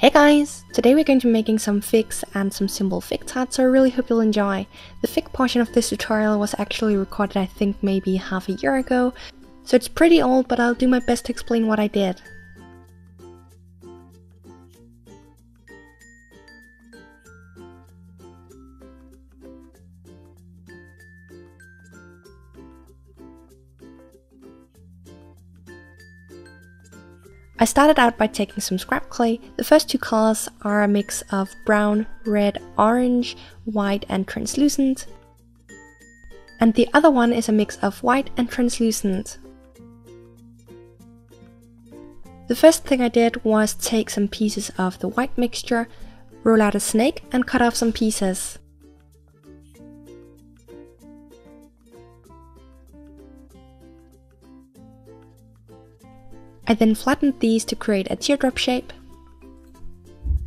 Hey guys! Today we're going to be making some figs and some simple fig tarts, so I really hope you'll enjoy. The fig portion of this tutorial was actually recorded I think maybe half a year ago, so it's pretty old, but I'll do my best to explain what I did. I started out by taking some scrap clay. The first two colors are a mix of brown, red, orange, white and translucent. And the other one is a mix of white and translucent. The first thing I did was take some pieces of the white mixture, roll out a snake and cut off some pieces. I then flattened these to create a teardrop shape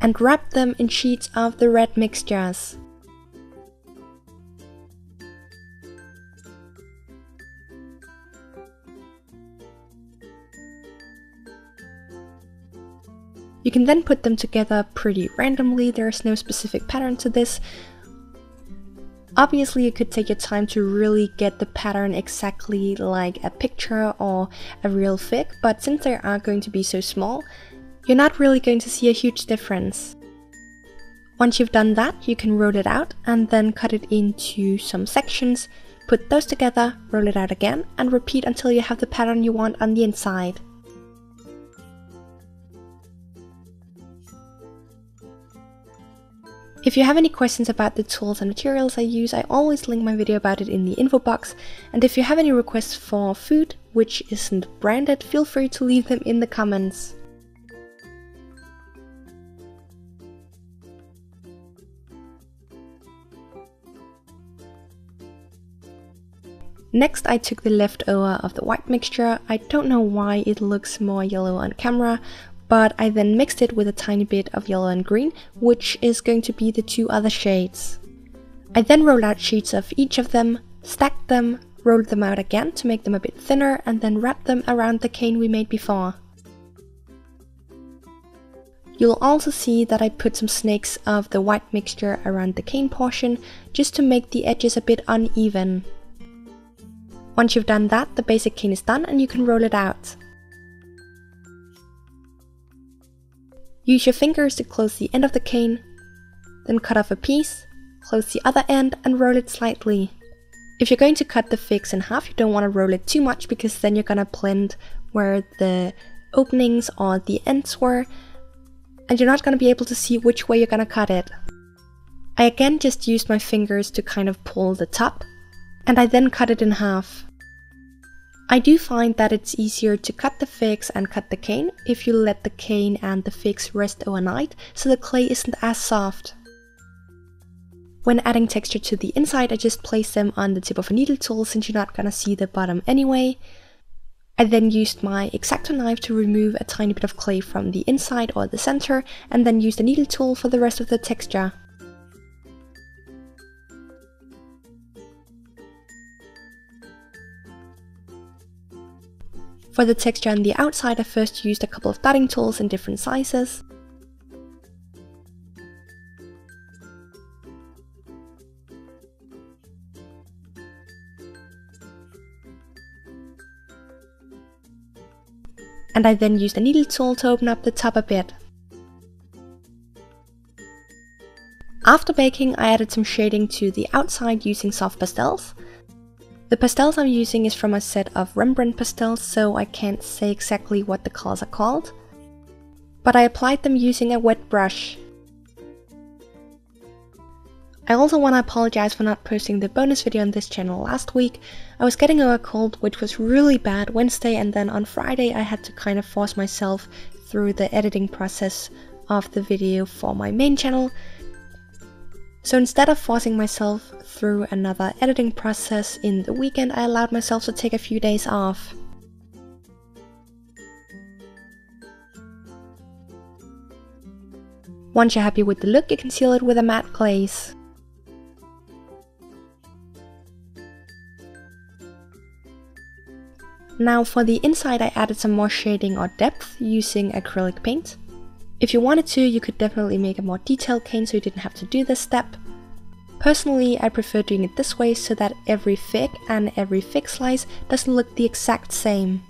and wrapped them in sheets of the red mixtures. You can then put them together pretty randomly, there is no specific pattern to this. Obviously you could take your time to really get the pattern exactly like a picture or a real fig, but since they are going to be so small, you're not really going to see a huge difference. Once you've done that, you can roll it out and then cut it into some sections, put those together, roll it out again, and repeat until you have the pattern you want on the inside. If you have any questions about the tools and materials I use, I always link my video about it in the info box, and if you have any requests for food which isn't branded, feel free to leave them in the comments. Next I took the leftover of the white mixture. I don't know why it looks more yellow on camera, but I then mixed it with a tiny bit of yellow and green, which is going to be the two other shades. I then rolled out sheets of each of them, stacked them, rolled them out again to make them a bit thinner, and then wrapped them around the cane we made before. You'll also see that I put some snakes of the white mixture around the cane portion, just to make the edges a bit uneven. Once you've done that, the basic cane is done and you can roll it out. Use your fingers to close the end of the cane, then cut off a piece, close the other end and roll it slightly. If you're going to cut the figs in half, you don't want to roll it too much because then you're gonna blend where the openings or the ends were, and you're not gonna be able to see which way you're gonna cut it. I again just used my fingers to kind of pull the top, and I then cut it in half. I do find that it's easier to cut the figs and cut the cane if you let the cane and the figs rest overnight, so the clay isn't as soft. When adding texture to the inside, I just place them on the tip of a needle tool since you're not gonna see the bottom anyway. I then used my X-Acto knife to remove a tiny bit of clay from the inside or the center, and then used the needle tool for the rest of the texture. For the texture on the outside, I first used a couple of dotting tools in different sizes. And I then used a needle tool to open up the top a bit. After baking, I added some shading to the outside using soft pastels. The pastels I'm using is from a set of Rembrandt pastels, so I can't say exactly what the colors are called, but I applied them using a wet brush. I also want to apologize for not posting the bonus video on this channel last week. I was getting over a cold, which was really bad Wednesday, and then on Friday I had to kind of force myself through the editing process of the video for my main channel. So instead of forcing myself through another editing process in the weekend, I allowed myself to take a few days off. Once you're happy with the look, you can seal it with a matte glaze. Now for the inside I added some more shading or depth using acrylic paint. If you wanted to, you could definitely make a more detailed cane so you didn't have to do this step. Personally, I prefer doing it this way so that every fig and every fig slice doesn't look the exact same.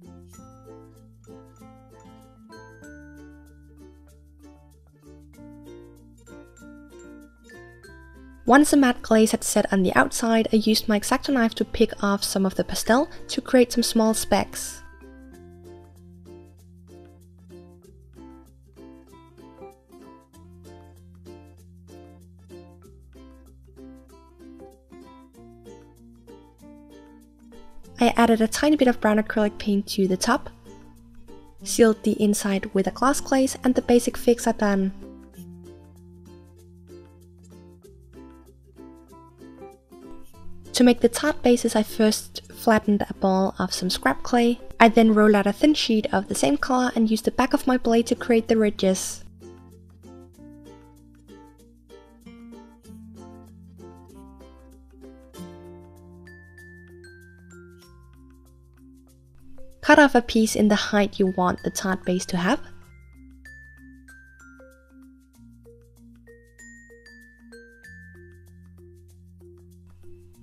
Once the matte glaze had set on the outside, I used my X-Acto knife to pick off some of the pastel to create some small specks. I added a tiny bit of brown acrylic paint to the top, sealed the inside with a glass glaze, and the basic figs are done. To make the tart bases, I first flattened a ball of some scrap clay. I then rolled out a thin sheet of the same color and used the back of my blade to create the ridges. Cut off a piece in the height you want the tart base to have.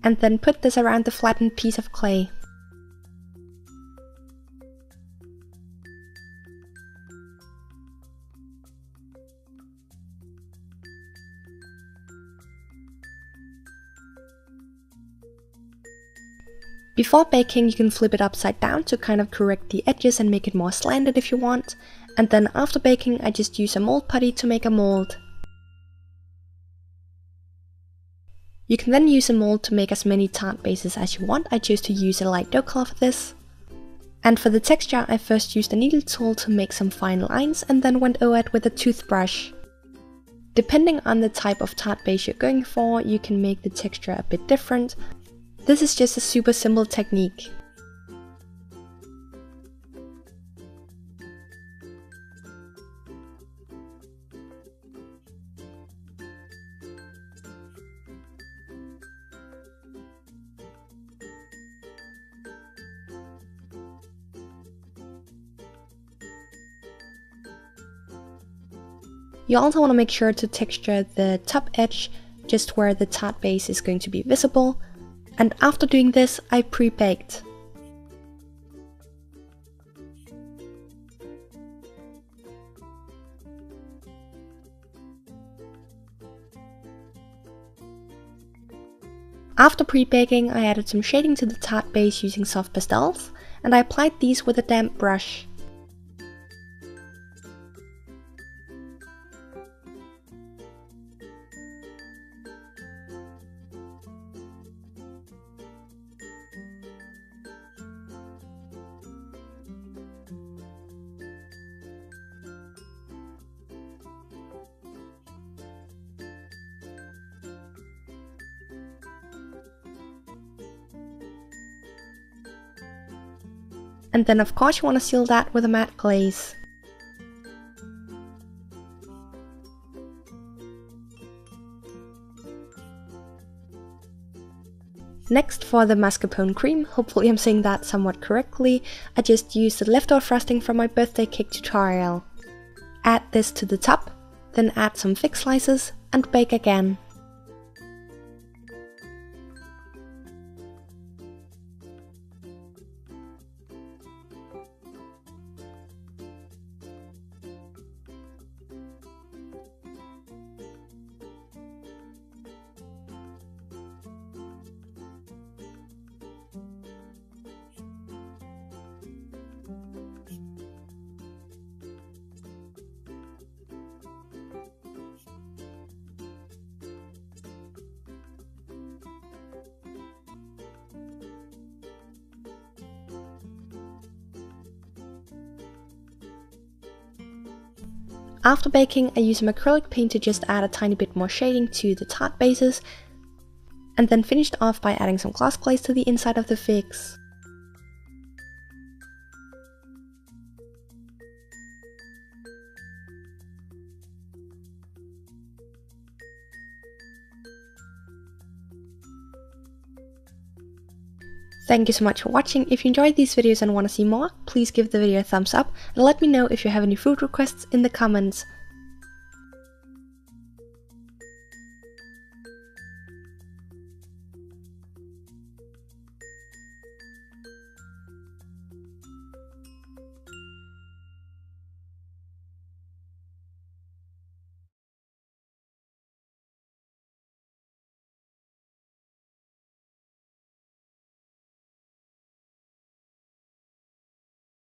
And then put this around the flattened piece of clay. Before baking, you can flip it upside down to kind of correct the edges and make it more slanted if you want. And then after baking, I just use a mold putty to make a mold. You can then use a mold to make as many tart bases as you want. I chose to use a light dough color for this. And for the texture, I first used a needle tool to make some fine lines and then went over it with a toothbrush. Depending on the type of tart base you're going for, you can make the texture a bit different. This is just a super simple technique. You also want to make sure to texture the top edge just where the tart base is going to be visible. And after doing this, I pre-baked. After pre-baking, I added some shading to the tart base using soft pastels, and I applied these with a damp brush. And then of course you want to seal that with a matte glaze. Next, for the mascarpone cream, hopefully I'm saying that somewhat correctly, I just used the leftover frosting from my birthday cake tutorial. Add this to the top, then add some fig slices and bake again. After baking, I use some acrylic paint to just add a tiny bit more shading to the tart bases, and then finished off by adding some glass glaze to the inside of the figs. Thank you so much for watching. If you enjoyed these videos and want to see more, please give the video a thumbs up and let me know if you have any food requests in the comments.